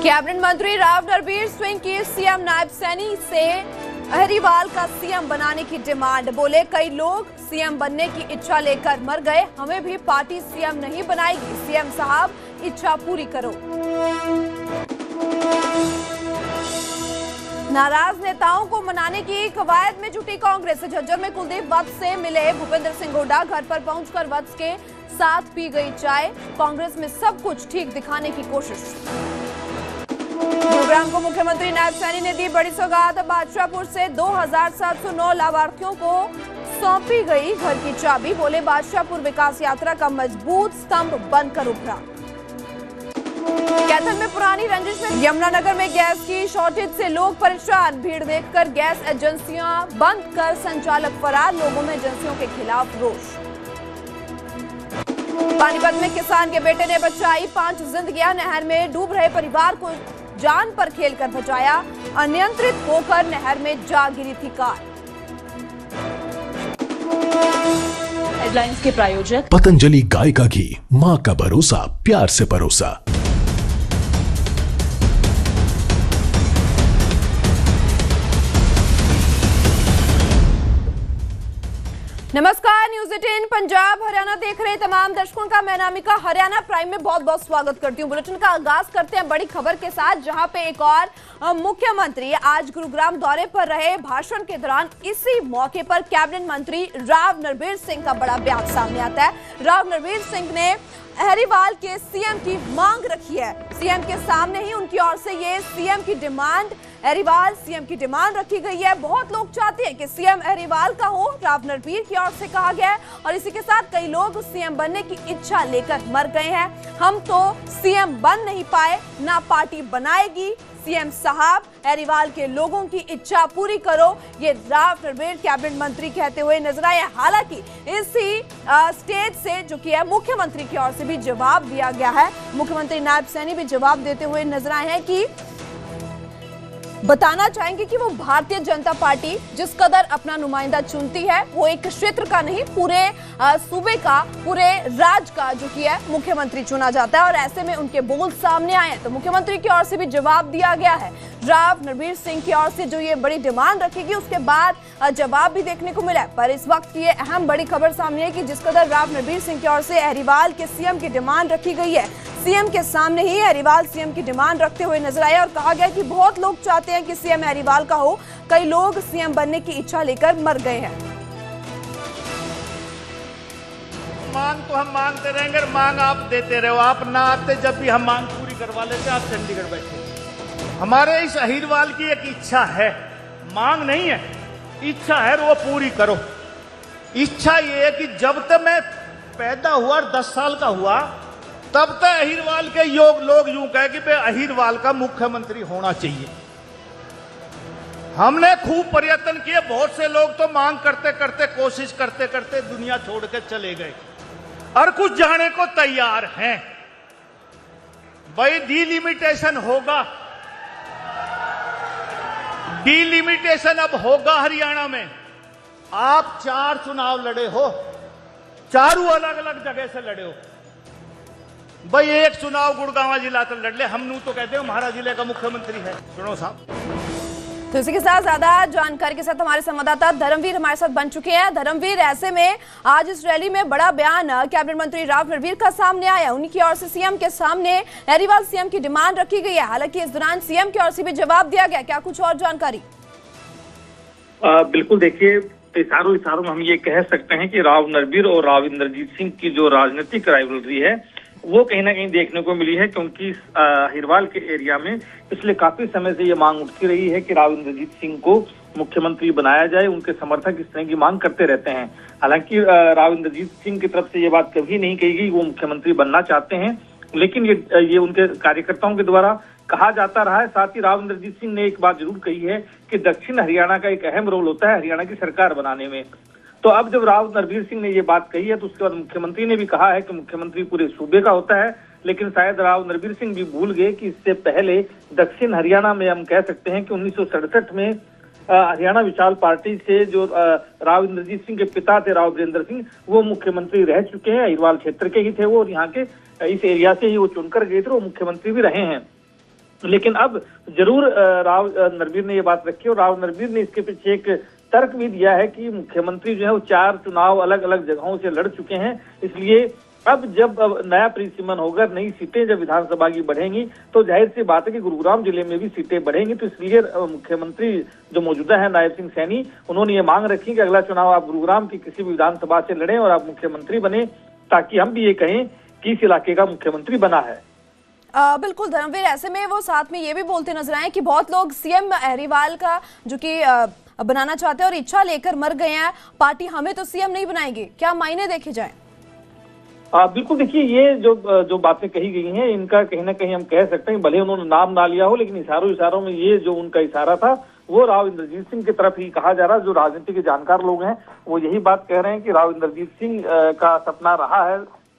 Cabinet मंत्री राव नरबीर सिंह की CM Nayab Saini से अहरीवाल का सीएम बनाने की डिमांड। बोले कई लोग सीएम बनने की इच्छा लेकर मर गए, हमें भी पार्टी सीएम नहीं बनाएगी। सीएम साहब इच्छा पूरी करो। नाराज नेताओं को मनाने की कवायद में जुटी कांग्रेस। झज्जर में कुलदीप वत्स से मिले भूपेंद्र सिंह हुड्डा। घर पर पहुंचकर वत्स के साथ पी गई चाय। कांग्रेस में सब कुछ ठीक दिखाने की कोशिश। गुरुग्राम को मुख्यमंत्री नायब सैनी ने दी बड़ी सौगात। बादशाहपुर से 2709 लाभार्थियों को सौंपी गई घर की चाबी। बोले बादशाहपुर विकास यात्रा का मजबूत स्तंभ बनकर उभरा। कैथल में पुरानी रंजिश में यमुनानगर में गैस की शॉर्टेज से लोग परेशान। भीड़ देखकर गैस एजेंसियां बंद कर संचालक फरार। लोगों में एजेंसियों के खिलाफ रोष। पानीपत में किसान के बेटे ने बचाई 5 जिंदगियां। नहर में डूब रहे परिवार को जान पर खेलकर बचाया। अनियंत्रित होकर नहर में जा गिरी थी कार। हेडलाइंस के प्रायोजक पतंजलि गाय का घी, मां का भरोसा, प्यार से परोसा। नमस्कार, न्यूज़ 18 पंजाब हरियाणा देख रहे तमाम दर्शकों का मैं नामिका हरियाणा प्राइम में बहुत बहुत स्वागत करती हूं। बुलेटिन का आगाज करते हैं बड़ी खबर के साथ, जहां पे एक और मुख्यमंत्री आज गुरुग्राम दौरे पर रहे। भाषण के दौरान इसी मौके पर कैबिनेट मंत्री राव नरबीर सिंह का बड़ा बयान सामने आता है। राव नरबीर सिंह ने अहरीवाल के सीएम की मांग रखी है। सीएम के सामने ही उनकी ओर से ये सीएम की डिमांड, अहरीवाल सीएम की डिमांड रखी गई है। बहुत लोग चाहते हैं कि सीएम अहरीवाल का हो, राव नरबीर की ओर से कहा गया है। और इसी के साथ कई लोग सीएम बनने की इच्छा लेकर मर गए हैं। हम तो सीएम बन नहीं पाए, ना पार्टी बनाएगी। सीएम साहब अहरीवाल के लोगों की इच्छा पूरी करो, ये राव नरबीर कैबिनेट मंत्री कहते हुए नजर आए। हालांकि इसी स्टेज से जो कि है मुख्यमंत्री की ओर से भी जवाब दिया गया है। मुख्यमंत्री नायब सैनी भी जवाब देते हुए नजर आए हैं कि बताना चाहेंगे कि वो भारतीय जनता पार्टी जिस कदर अपना नुमाइंदा चुनती है, वो एक क्षेत्र का नहीं, पूरे सूबे का, पूरे राज्य का जो कि है मुख्यमंत्री चुना जाता है। और ऐसे में उनके बोल सामने आए हैं तो मुख्यमंत्री की ओर से भी जवाब दिया गया है। राव नरबीर सिंह की ओर से जो ये बड़ी डिमांड रखेगी, उसके बाद जवाब भी देखने को मिला है। पर इस वक्त की ये अहम बड़ी खबर सामने है कि जिस कदर राव नरबीर सिंह की ओर से अहरीवाल के सीएम की डिमांड रखी गई है, सीएम के सामने ही अहरीवाल सीएम की डिमांड रखते हुए नजर आए। और कहा गया कि बहुत लोग चाहते हैं कि सीएम अहरीवाल का हो, कई लोग सीएम बनने की इच्छा लेकर मर गए हैं। मांग तो हम मांगते रहेंगे, मांग आप देते रहो। आप ना आते जब भी हम मांग पूरी करवा लेते, आप चंडीगढ़ बैठे। हमारे इस अहीरवाल की एक इच्छा है, मांग नहीं है, इच्छा है, वो पूरी करो। इच्छा ये है कि जब तक मैं पैदा हुआ और 10 साल का हुआ, तब तक अहीरवाल के लोग यूं कहे कि अहीरवाल का मुख्यमंत्री होना चाहिए। हमने खूब प्रयत्न किए, बहुत से लोग तो मांग करते करते, कोशिश करते करते दुनिया छोड़ के चले गए और कुछ जाने को तैयार हैं। भाई डिलिमिटेशन होगा, डिलिमिटेशन अब होगा हरियाणा में। आप 4 चुनाव लड़े हो, चारों अलग अलग जगह से लड़े हो। भाई एक चुनाव गुड़गांव जिला तक लड़ ले, हम तो कहते हो हमारा जिले का मुख्यमंत्री है। सुनो साहब, तो इसी के साथ ज्यादा जानकारी के साथ हमारे संवाददाता धर्मवीर हमारे साथ बन चुके हैं। धर्मवीर, ऐसे में आज इस रैली में बड़ा बयान कैबिनेट मंत्री राव नरबीर का सामने आया। उनकी ओर से सीएम के सामने अहरीवाल सीएम की डिमांड रखी गई है। हालांकि इस दौरान सीएम की ओर से भी जवाब दिया गया। क्या कुछ और जानकारी? बिल्कुल, देखिए, इशारों में हम ये कह सकते हैं कि राव नरबीर और राव इंद्रजीत सिंह की जो राजनीतिक राइवलरी है, वो कहीं ना कहीं देखने को मिली है। क्योंकि अहीरवाल के एरिया में पिछले काफी समय से ये मांग उठती रही है कि राव इंद्रजीत सिंह को मुख्यमंत्री बनाया जाए। उनके समर्थक इस तरह की मांग करते रहते हैं। हालांकि राव इंद्रजीत सिंह की तरफ से ये बात कभी नहीं कही गई वो मुख्यमंत्री बनना चाहते हैं, लेकिन ये उनके कार्यकर्ताओं के द्वारा कहा जाता रहा है। साथ ही राव इंद्रजीत सिंह ने एक बात जरूर कही है कि दक्षिण हरियाणा का एक अहम रोल होता है हरियाणा की सरकार बनाने में। तो अब जब राव नरबीर सिंह ने ये बात कही है, तो उसके बाद मुख्यमंत्री ने भी कहा है कि मुख्यमंत्री पूरे सूबे का होता है। लेकिन शायद राव नरबीर सिंह भी भूल गए कि इससे पहले दक्षिण हरियाणा में हम कह सकते हैं कि 1967 में हरियाणा विशाल पार्टी से जो राव इंद्रजीत सिंह के पिता थे राव वीरेंद्र सिंह, वो मुख्यमंत्री रह चुके हैं। अहीरवाल क्षेत्र के ही थे वो, और यहाँ के इस एरिया से ही वो चुनकर गए थे, वो मुख्यमंत्री भी रहे हैं। लेकिन अब जरूर राव नरबीर ने ये बात रखी और राव नरबीर ने इसके पीछे एक तर्क भी दिया है कि मुख्यमंत्री जो है वो 4 चुनाव अलग अलग जगहों से लड़ चुके हैं, इसलिए अब जब नया परिसीमन होगा, नई सीटें जब विधानसभा की बढ़ेंगी तो जाहिर सी बात है कि गुरुग्राम जिले में भी सीटें बढ़ेंगी। तो इसलिए मुख्यमंत्री जो मौजूदा है नायब सिंह सैनी, उन्होंने ये मांग रखी कि अगला चुनाव आप गुरुग्राम की किसी भी विधानसभा से लड़ें और आप मुख्यमंत्री बने, ताकि हम भी ये कहें कि इस इलाके का मुख्यमंत्री बना है। बिल्कुल धर्मवीर, ऐसे में वो साथ में ये भी बोलते नजर आए कि बहुत लोग सीएम अहरीवाल का जो कि बनाना चाहते हैं और इच्छा लेकर मर गए हैं, पार्टी हमें तो सीएम नहीं बनाएगी, क्या मायने देखे जाएं? बिल्कुल, देखिए ये जो बातें कही गई हैं, इनका कहीं ना कहीं हम कह सकते हैं, भले उन्होंने नाम ना लिया हो, लेकिन इशारों में ये जो उनका इशारा था वो राव इंद्रजीत सिंह की तरफ ही कहा जा रहा है। जो राजनीति के जानकार लोग हैं वो यही बात कह रहे हैं कि राव इंद्रजीत सिंह का सपना रहा है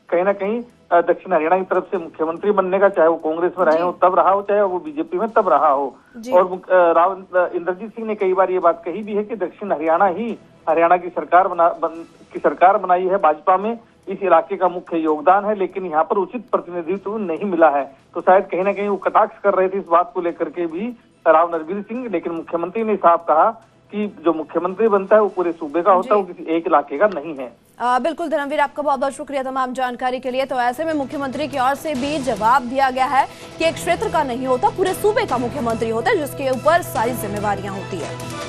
कहीं ना कहीं दक्षिण हरियाणा की तरफ से मुख्यमंत्री बनने का, चाहे वो कांग्रेस में रहे हो तब रहा हो, चाहे वो बीजेपी में तब रहा हो। और राव इंद्रजीत सिंह ने कई बार ये बात कही भी है कि दक्षिण हरियाणा ही हरियाणा की सरकार बनाई है भाजपा में, इस इलाके का मुख्य योगदान है, लेकिन यहाँ पर उचित प्रतिनिधित्व नहीं मिला है। तो शायद कहीं ना कहीं वो कटाक्ष कर रहे थे इस बात को लेकर के भी राव नरबीर सिंह, लेकिन मुख्यमंत्री ने साफ कहा कि जो मुख्यमंत्री बनता है वो पूरे सूबे का होता है, वो किसी एक इलाके का नहीं है। बिल्कुल धर्मवीर, आपका बहुत बहुत शुक्रिया तमाम जानकारी के लिए। तो ऐसे में मुख्यमंत्री की ओर से भी जवाब दिया गया है कि एक क्षेत्र का नहीं होता, पूरे सूबे का मुख्यमंत्री होता है, जिसके ऊपर सारी जिम्मेवारियां होती है।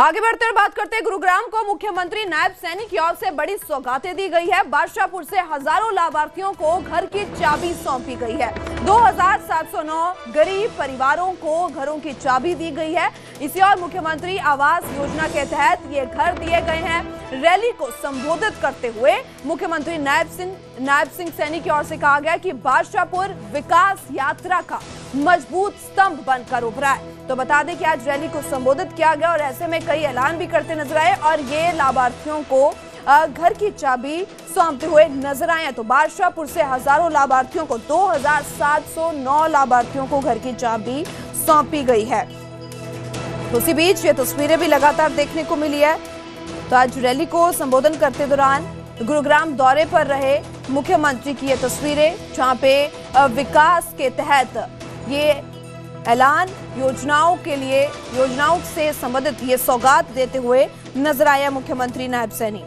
आगे बढ़ते हुए बात करते हैं, गुरुग्राम को मुख्यमंत्री नायब सैनी की ओर से बड़ी सौगातें दी गई है। बादशाहपुर से हजारों लाभार्थियों को घर की चाबी सौंपी गई है। 2709 गरीब परिवारों को घरों की चाबी दी गई है। इसी और मुख्यमंत्री आवास योजना के तहत ये घर दिए गए हैं। रैली को संबोधित करते हुए मुख्यमंत्री नायब सिंह सैनी की ओर से कहा गया कि बादशाहपुर विकास यात्रा का मजबूत स्तंभ बनकर उभरा है। तो बता दें कि आज रैली को संबोधित किया गया और ऐसे में कई ऐलान भी करते नजर आए और ये लाभार्थियों को घर की चाबी सौंपते हुए नजर आए। तो बादशाहपुर से हजारों लाभार्थियों को 2709 लाभार्थियों को घर की चाबी सौंपी गई है। तो उसी बीच ये तस्वीरें भी लगातार देखने को मिली है। तो आज रैली को संबोधन करते दौरान गुरुग्राम दौरे पर रहे मुख्यमंत्री की ये तस्वीरें, जहां पे विकास के तहत ये ऐलान योजनाओं से संबंधित ये सौगात देते हुए नजर आया मुख्यमंत्री नायब सैनी।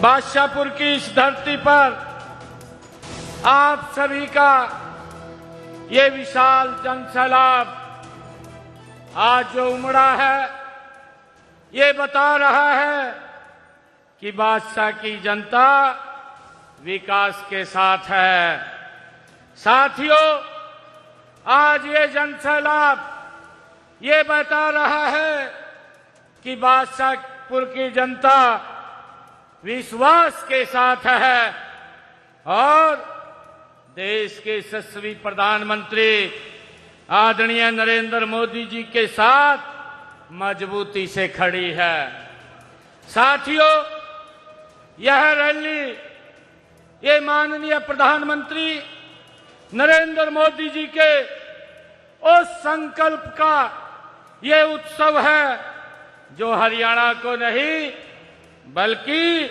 बादशाहपुर की इस धरती पर आप सभी का ये विशाल जनसैलाब आज जो उमड़ा है, ये बता रहा है कि बादशाह की जनता विकास के साथ है। साथियों, आज ये जनसैलाब ये बता रहा है कि बादशाहपुर की जनता विश्वास के साथ है और देश के यशस्वी प्रधानमंत्री आदरणीय नरेंद्र मोदी जी के साथ मजबूती से खड़ी है। साथियों, यह रैली ये माननीय प्रधानमंत्री नरेंद्र मोदी जी के उस संकल्प का ये उत्सव है जो हरियाणा को नहीं बल्कि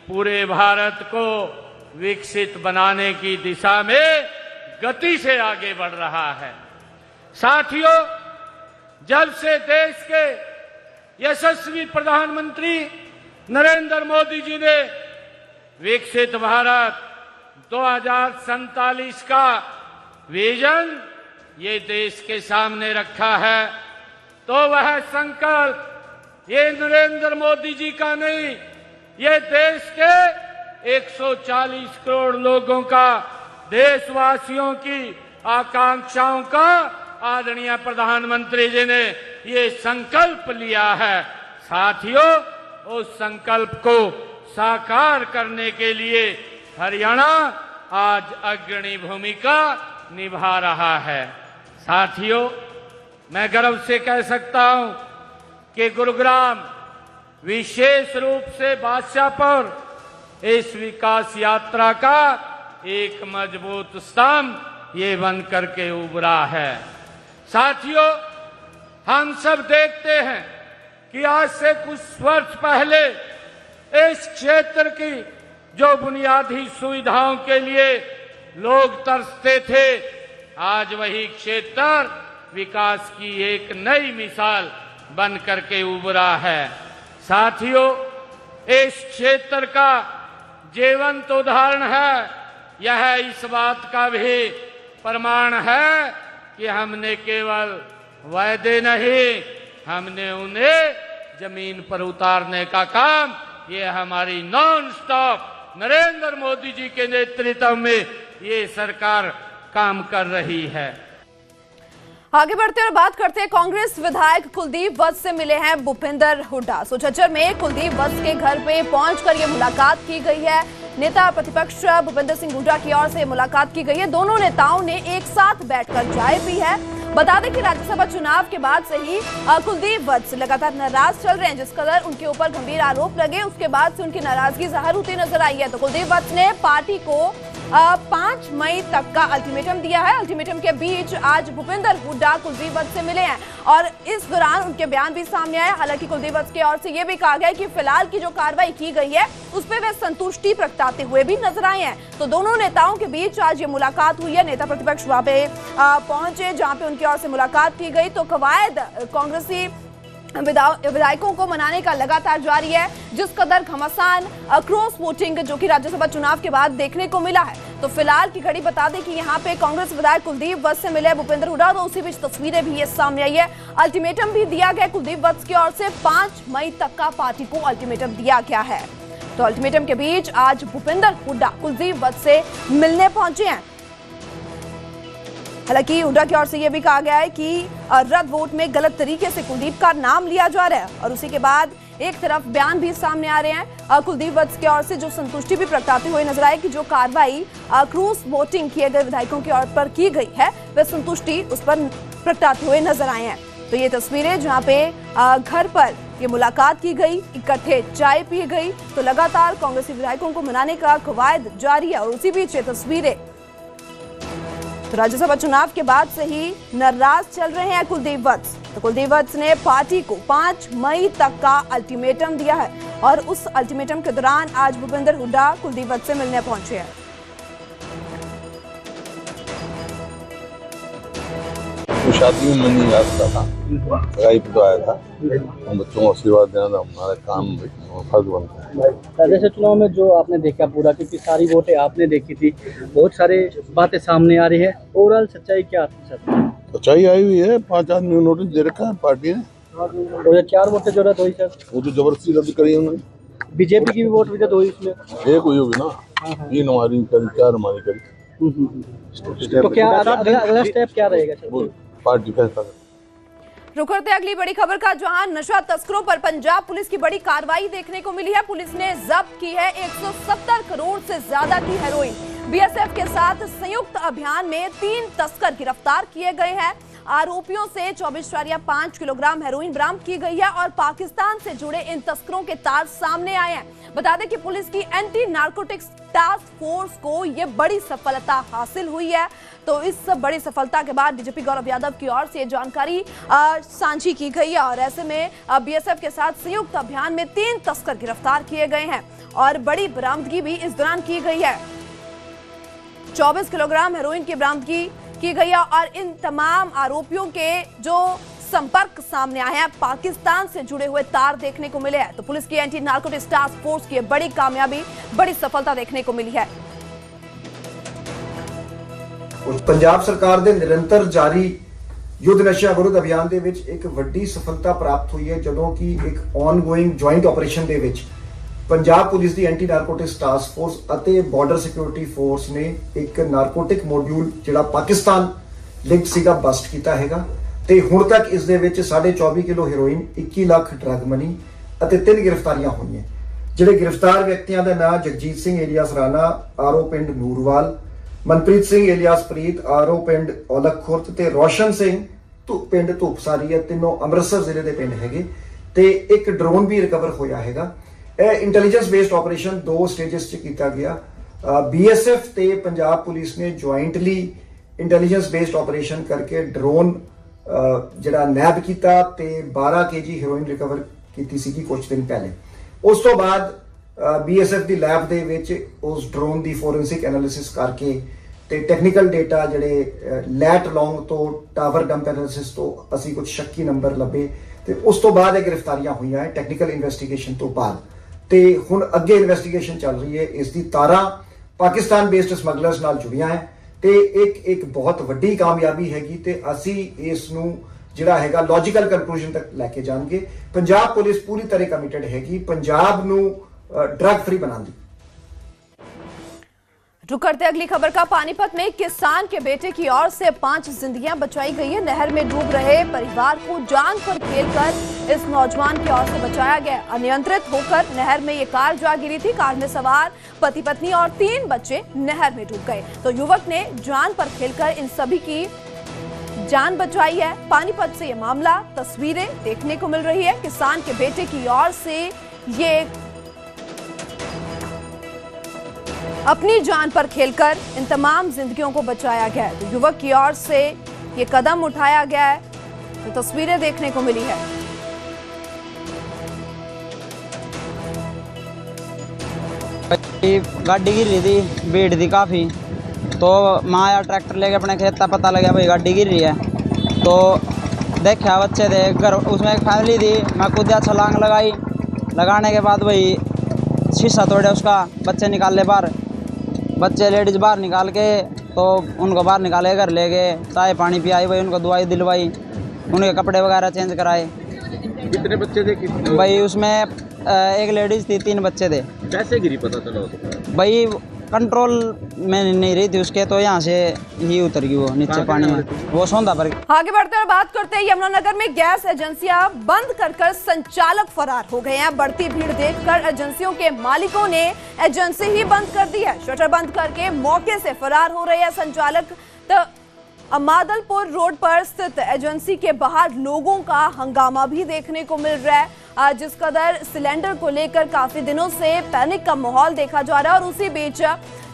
पूरे भारत को विकसित बनाने की दिशा में गति से आगे बढ़ रहा है। साथियों, जब से देश के यशस्वी प्रधानमंत्री नरेंद्र मोदी जी ने विकसित भारत 2047 का विजन ये देश के सामने रखा है, तो वह संकल्प ये नरेंद्र मोदी जी का नहीं, ये देश के 140 करोड़ लोगों का, देशवासियों की आकांक्षाओं का आदरणीय प्रधानमंत्री जी ने ये संकल्प लिया है। साथियों, उस संकल्प को साकार करने के लिए हरियाणा आज अग्रणी भूमिका निभा रहा है। साथियों, मैं गर्व से कह सकता हूं कि गुरुग्राम विशेष रूप से बादशाहपुर इस विकास यात्रा का एक मजबूत स्तंभ ये बन करके उभरा है। साथियों, हम सब देखते हैं कि आज से कुछ वर्ष पहले इस क्षेत्र की जो बुनियादी सुविधाओं के लिए लोग तरसते थे, आज वही क्षेत्र विकास की एक नई मिसाल बन करके उभरा है। साथियों, इस क्षेत्र का जीवंत उदाहरण है, यह इस बात का भी प्रमाण है कि हमने केवल वायदे नहीं, हमने उन्हें जमीन पर उतारने का काम, ये हमारी नॉन स्टॉप नरेंद्र मोदी जी के नेतृत्व में ये सरकार काम कर रही है। आगे बढ़ते और बात करते हैं कांग्रेस विधायक कुलदीप वत्स से मिले हैं भूपेंद्र हुड्डा। सुचज्जर में कुलदीप वत्स के घर पे पहुंचकर ये मुलाकात की गई है। नेता प्रतिपक्ष भूपेंद्र सिंह हुड्डा की ओर से मुलाकात की गई है। दोनों नेताओं ने एक साथ बैठकर चाय पी है। बता दें कि राज्यसभा चुनाव के बाद से ही कुलदीप वत्स लगातार नाराज चल रहे हैं। जिस कदर उनके ऊपर गंभीर आरोप लगे, उसके बाद से उनकी नाराजगी जाहिर होती नजर आई है। तो कुलदीप वत्स ने पार्टी को 5 मई तक का अल्टीमेटम दिया है। अल्टीमेटम के बीच आज भूपेंद्र हुड्डा कुलदीप वत्स से मिले हैं और इस दौरान उनके बयान भी सामने आए। हालांकि कुलदीप वत्स की ओर से यह भी कहा गया है कि फिलहाल की जो कार्रवाई की गई है उस पर वे संतुष्टि प्रकटाते हुए भी नजर आए हैं। तो दोनों नेताओं के बीच आज ये मुलाकात हुई है। नेता प्रतिपक्ष वहां पे पहुंचे जहां पे उनकी ओर से मुलाकात की गई। तो कवायद कांग्रेसी विधायकों को मनाने का लगातार जारी है। जिस कदर घमासान क्रॉस वोटिंग जो कि राज्यसभा चुनाव के बाद देखने को मिला है, तो फिलहाल की घड़ी बता दें कि यहाँ पे कांग्रेस विधायक कुलदीप वत्स से मिले भूपेंद्र हुड्डा। तो उसी बीच तस्वीरें भी ये सामने आई है। अल्टीमेटम भी दिया गया कुलदीप वत्स की ओर से, 5 मई तक का पार्टी को अल्टीमेटम दिया गया है। तो अल्टीमेटम के बीच आज भूपेंद्र हुड्डा कुलदीप वत्स से मिलने पहुंचे हैं। हालांकि हुड्डा की ओर से यह भी कहा गया है कि रद्द वोट में गलत तरीके से कुलदीप का नाम लिया जा रहा है और उसी के बाद एक तरफ बयान भी सामने आ रहे हैं कुलदीप वत्स की ओर से, जो संतुष्टि भी प्रकटाते हुए नजर आए कि जो कार्रवाई क्रॉस वोटिंग किए गए विधायकों की ओर पर की गई है वह संतुष्टि उस पर प्रकटाते हुए नजर आए हैं। तो ये तस्वीरें जहाँ पे घर पर ये मुलाकात की गई, इकट्ठे चाय पी गई। तो लगातार कांग्रेसी विधायकों को मनाने का कवायद जारी है और उसी बीच ये तस्वीरें। तो राज्यसभा चुनाव के बाद से ही नाराज चल रहे हैं कुलदीप वत्स। तो कुलदीप वत्स ने पार्टी को 5 मई तक का अल्टीमेटम दिया है और उस अल्टीमेटम के दौरान आज भूपेंद्र हुड्डा कुलदीप वत्स से मिलने पहुंचे हैं। तो शादी में मैं नहीं जा सकता था, सगाई पे तो आया था। हम बच्चों को आशीर्वाद देना था हमारा काम, फर्ज बनता है। राज्यसभा चुनाव में जो आपने देखा पूरा, क्योंकि सारी वोटें आपने देखी थी, बहुत सारे बातें सामने आ रही है, ओवरऑल सच्चाई क्या थी सर? सच्चाई आई हुई है, 5 आदमी को नोटिस दे रखा है पार्टी ने। और ये 4 वोटें जो रद्द हुई सर, वो तो जबरदस्ती रद्द करी उन्होंने। बीजेपी की भी वोट रद्द हुई इसमें, एक हुई होगी ना, 3 हमारी करी, 4 हमारी करी। तो क्या अगला स्टेप क्या रहेगा सर? पार्टी फैसला। रुक करते अगली बड़ी खबर का, जहां नशा तस्करों पर पंजाब पुलिस की बड़ी कार्रवाई देखने को मिली है। पुलिस ने जब्त की है 170 करोड़ से ज्यादा की हेरोइन। बीएसएफ के साथ संयुक्त अभियान में 3 तस्कर गिरफ्तार किए गए हैं। आरोपियों से 24.5 किलोग्राम हेरोइन बरामद की गई है और पाकिस्तान से जुड़े इन तस्करों के तार सामने आए हैं। बता दें कि पुलिस की एंटी नारकोटिक्स टास्क फोर्स को यह बड़ी सफलता हासिल हुई है। तो इस बड़ी सफलता के बाद डीजीपी गौरव यादव की ओर से जानकारी साझी की गई है और ऐसे में बीएसएफ के साथ संयुक्त अभियान में 3 तस्कर गिरफ्तार किए गए हैं और बड़ी बरामदगी भी इस दौरान की गई है। 24 किलोग्राम हेरोइन की बरामदगी की गई है और इन तमाम आरोपियों के जो संपर्क सामने आए हैं, पाकिस्तान से जुड़े हुए तार देखने को मिले हैं। तो पुलिस की एंटी नारकोटिक्स टास्क फोर्स की बड़ी कामयाबी, बड़ी सफलता देखने को मिली है। पंजाब सरकार ਦੇ ਨਿਰੰਤਰ ਜਾਰੀ युद्ध नशा विरुद्ध अभियान ਦੇ ਵਿੱਚ ਇੱਕ ਵੱਡੀ ਸਫਲਤਾ ਪ੍ਰਾਪਤ ਹੋਈ ਹੈ, ਜਦੋਂ ਕਿ ਇੱਕ ਆਨਗੋਇੰਗ ਜੁਆਇੰਟ ਆਪਰੇਸ਼ਨ ਦੇ ਵਿੱਚ ਪੰਜਾਬ ਪੁਲਿਸ ਦੀ ਐਂਟੀ ਨਾਰਕੋਟਿਕਸ ਟਾਸਕ ਫੋਰਸ ਅਤੇ ਬਾਰਡਰ ਸਿਕਿਉਰਿਟੀ ਫੋਰਸ ਨੇ ਇੱਕ ਨਾਰਕੋਟਿਕ ਮੋਡਿਊਲ ਜਿਹੜਾ ਪਾਕਿਸਤਾਨ ਲਿੰਕ ਸੀਗਾ ਬਸਟ ਕੀਤਾ ਹੈਗਾ ਤੇ ਹੁਣ ਤੱਕ ਇਸ ਦੇ ਵਿੱਚ 24.5 kilo heroin, 21 lakh drug money ਅਤੇ 3 ਗ੍ਰਿਫਤਾਰੀਆਂ ਹੋਈਆਂ। ਜਿਹੜੇ ਗ੍ਰਿਫਤਾਰ ਵਿਅਕਤੀਆਂ ਦਾ ਨਾਮ ਜਗਜੀਤ ਸਿੰਘ ਏਲੀਆਸ ਰਾਣਾ, ਆਰਓ ਪਿੰਡ ਨੂਰਵਾਲ, मनप्रीत सिंह एलियास प्रीत, आरो पिंड औलख खुर्द ते रोशन सिंह पिंड धूपसारी है, तीनों अमृतसर जिले के पिंड हैगे ते एक ड्रोन भी रिकवर होया हैगा। इंटैलीजेंस बेस्ड ऑपरेशन 2 स्टेजेस च कीता गया। बीएसएफ ते पंजाब पुलिस ने ज्वाइंटली इंटैलीजेंस बेस्ड ऑपरेशन करके ड्रोन ਜਿਹੜਾ ਨੈਬ ਕੀਤਾ ਤੇ 12 kg ਹੈਰੋਇਨ ਰਿਕਵਰ ਕੀਤੀ ਸੀਗੀ ਕੁਝ ਦਿਨ ਪਹਿਲੇ। ਉਸ ਤੋਂ ਬਾਅਦ BSF ਦੀ ਲੈਬ ਦੇ ਵਿੱਚ ਉਸ ਡਰੋਨ ਦੀ ਫੋਰੈਂਸਿਕ ਐਨਾਲਿਸਿਸ ਕਰਕੇ ਤੇ ਟੈਕਨੀਕਲ ਡੇਟਾ ਜਿਹੜੇ ਲੈਟ ਲੌਂਗ ਤੋਂ ਟਾਵਰ ਡੰਪ ਐਨਾਲਿਸਿਸ ਤੋਂ ਅਸੀਂ ਕੁਝ ਸ਼ੱਕੀ ਨੰਬਰ ਲੱਭੇ ਤੇ ਉਸ ਤੋਂ ਬਾਅਦ ਇਹ ਗ੍ਰਿਫਤਾਰੀਆਂ ਹੋਈਆਂ ਹੈ ਟੈਕਨੀਕਲ ਇਨਵੈਸਟੀਗੇਸ਼ਨ ਤੋਂ ਬਾਅਦ। ਤੇ ਹੁਣ ਅੱਗੇ ਇਨਵੈਸਟੀਗੇਸ਼ਨ ਚੱਲ ਰਹੀ ਹੈ। ਇਸ ਦੀ ਤਾਰਾਂ ਪਾਕਿਸਤਾਨ ਬੇਸਡ ਸਮਗਲਰਸ ਨਾਲ ਜੁੜੀਆਂ ਹੈ ਤੇ ਇੱਕ ਬਹੁਤ ਵੱਡੀ ਕਾਮਯਾਬੀ ਹੈਗੀ ਤੇ ਅਸੀਂ ਇਸ ਨੂੰ ਜਿਹੜਾ ਹੈਗਾ ਲੌਜੀਕਲ ਕੰਕਲੂਜਨ ਤੱਕ ਲੈ ਕੇ ਜਾਣਗੇ। ਪੰਜਾਬ ਪੁਲਿਸ ਪੂਰੀ ਤਰ੍ਹਾਂ ਕਮਿਟਡ ਹੈਗੀ पंजाब ਨੂੰ ड्रग फ्री बनाने। रुक करते अगली खबर का। पानीपत में किसान के बेटे की ओर से 5 जिंदगियां बचाई गई है। नहर में डूब रहे परिवार को जान पर खेलकर इस नौजवान की ओर से बचाया गया। अनियंत्रित होकर नहर में ये कार जा गिरी थी। कार में सवार पति पत्नी और 3 बच्चे नहर में डूब गए तो युवक ने जान पर खेलकर इन सभी की जान बचाई है। पानीपत से ये मामला, तस्वीरें देखने को मिल रही है। किसान के बेटे की ओर से ये अपनी जान पर खेलकर इन तमाम जिंदगियों को बचाया गया है। तो युवक की ओर से ये कदम उठाया गया है तो तस्वीरें देखने को मिली है। गाड़ी गिर रही थी, भीड़ थी काफ़ी, तो माँ या ट्रैक्टर लेके अपने खेत का पता लगा भाई गाड़ी गिर रही है। तो देखा बच्चे थे घर, उसमें एक फैमिली थी। मैं कूदा छलांग लगाई, लगाने के बाद भाई शीशा तोड़े उसका, बच्चे निकाल ले बाहर। बच्चे लेडीज़ बाहर निकाल के तो उनको बाहर निकाले, घर ले गए, चाय पानी पिलाई, भाई उनको दवाई दिलवाई, उनके कपड़े वगैरह चेंज कराए। कितने बच्चे थे? कितने भाई उसमें एक लेडीज़ थी, 3 बच्चे थे। कैसे गिरी पता चला? भाई कंट्रोल में नहीं रही थी उसके, तो यहाँ से ही उतर गई वो नीचे पानी में, वो सौंदा पर। आगे बढ़ते हुए बात करते हैं यमुनानगर में गैस एजेंसियां बंद कर संचालक फरार हो गए हैं। बढ़ती भीड़ देखकर एजेंसियों के मालिकों ने एजेंसी ही बंद कर दी है। शटर बंद करके मौके से फरार हो रहे हैं संचालक। तो अमादलपुर रोड पर स्थित एजेंसी के बाहर लोगों का हंगामा भी देखने को मिल रहा है। जिस कदर सिलेंडर को लेकर काफी दिनों से पैनिक का माहौल देखा जा रहा है और उसी बीच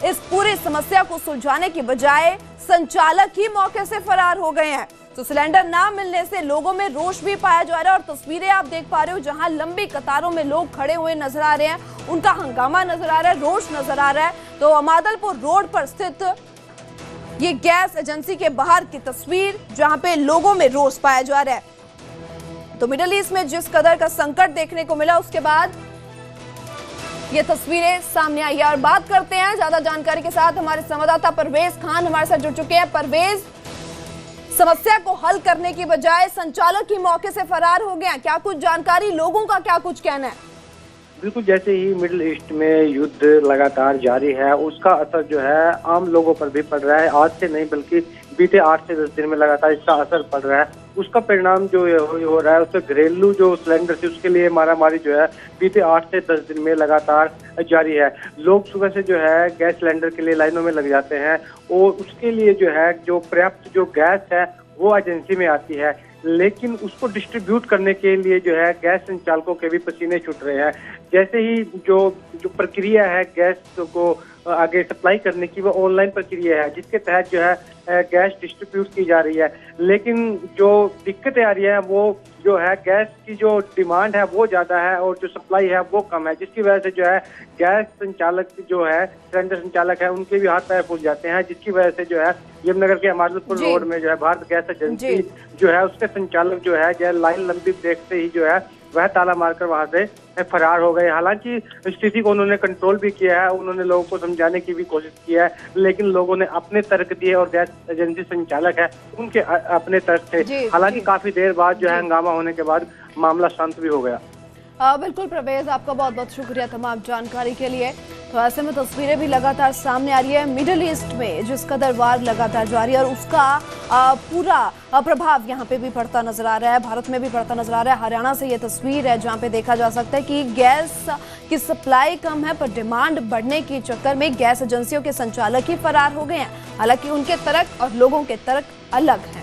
इस पूरी समस्या को सुलझाने की बजाय संचालक ही मौके से फरार हो गए हैं। तो सिलेंडर ना मिलने से लोगों में रोष भी पाया जा रहा है और तस्वीरें आप देख पा रहे हो जहां लंबी कतारों में लोग खड़े हुए नजर आ रहे हैं, उनका हंगामा नजर आ रहा है, रोष नजर आ रहा है। तो अमादलपुर रोड पर स्थित ये गैस एजेंसी के बाहर की तस्वीर जहां पे लोगों में रोष पाया जा रहा है। तो मिडिल ईस्ट में जिस कदर का संकट देखने को मिला उसके बाद ये तस्वीरें सामने आई है। और बात करते हैं ज्यादा जानकारी के साथ हमारे संवाददाता परवेज खान हमारे साथ जुड़ चुके हैं। परवेज, समस्या को हल करने की बजाय संचालक ही मौके से फरार हो गया, क्या कुछ जानकारी, लोगों का क्या कुछ कहना है? बिल्कुल, जैसे ही मिडिल ईस्ट में युद्ध लगातार जारी है उसका असर जो है आम लोगों पर भी पड़ रहा है। आज से नहीं बल्कि बीते 8 से 10 दिन में लगातार इसका असर पड़ रहा है। उसका परिणाम जो हो रहा है उससे घरेलू जो सिलेंडर थी उसके लिए मारामारी जो है बीते 8 से 10 दिन में लगातार जारी है। लोग सुबह से जो है गैस सिलेंडर के लिए लाइनों में लग जाते हैं और उसके लिए जो है जो पर्याप्त जो गैस है वो एजेंसी में आती है, लेकिन उसको डिस्ट्रीब्यूट करने के लिए जो है गैस संचालकों के भी पसीने छूट रहे हैं। जैसे ही जो प्रक्रिया है गैस को आगे सप्लाई करने की वो ऑनलाइन प्रक्रिया है जिसके तहत जो है गैस डिस्ट्रीब्यूट की जा रही है, लेकिन जो दिक्कतें आ रही है वो जो है गैस की जो डिमांड है वो ज़्यादा है और जो सप्लाई है वो कम है, जिसकी वजह से जो है गैस संचालक जो है सिलेंडर संचालक है उनके भी हाथ पैर फूल जाते हैं, जिसकी वजह से जो है यमुनानगर के अमादलपुर रोड में जो है भारत गैस एजेंसी जो है उसके संचालक जो है लाइन लंबी देखते ही जो है वह ताला मारकर वहां से फरार हो गए। हालांकि स्थिति को उन्होंने कंट्रोल भी किया है, उन्होंने लोगों को समझाने की भी कोशिश की है, लेकिन लोगों ने अपने तर्क दिए और गैस एजेंसी संचालक है उनके अपने तर्क थे। हालांकि काफी देर बाद जो है हंगामा होने के बाद मामला शांत भी हो गया। बिल्कुल परवेज, आपका बहुत बहुत शुक्रिया तमाम जानकारी के लिए। तो ऐसे में तस्वीरें भी लगातार सामने आ रही है मिडिल ईस्ट में जिस कदर वार लगातार जारी है और उसका पूरा प्रभाव यहाँ पे भी पड़ता नजर आ रहा है, भारत में भी पड़ता नजर आ रहा है। हरियाणा से ये तस्वीर है जहाँ पे देखा जा सकता है कि गैस की सप्लाई कम है पर डिमांड बढ़ने के चक्कर में गैस एजेंसियों के संचालक ही फरार हो गए हैं। हालांकि उनके तर्क और लोगों के तर्क अलग हैं।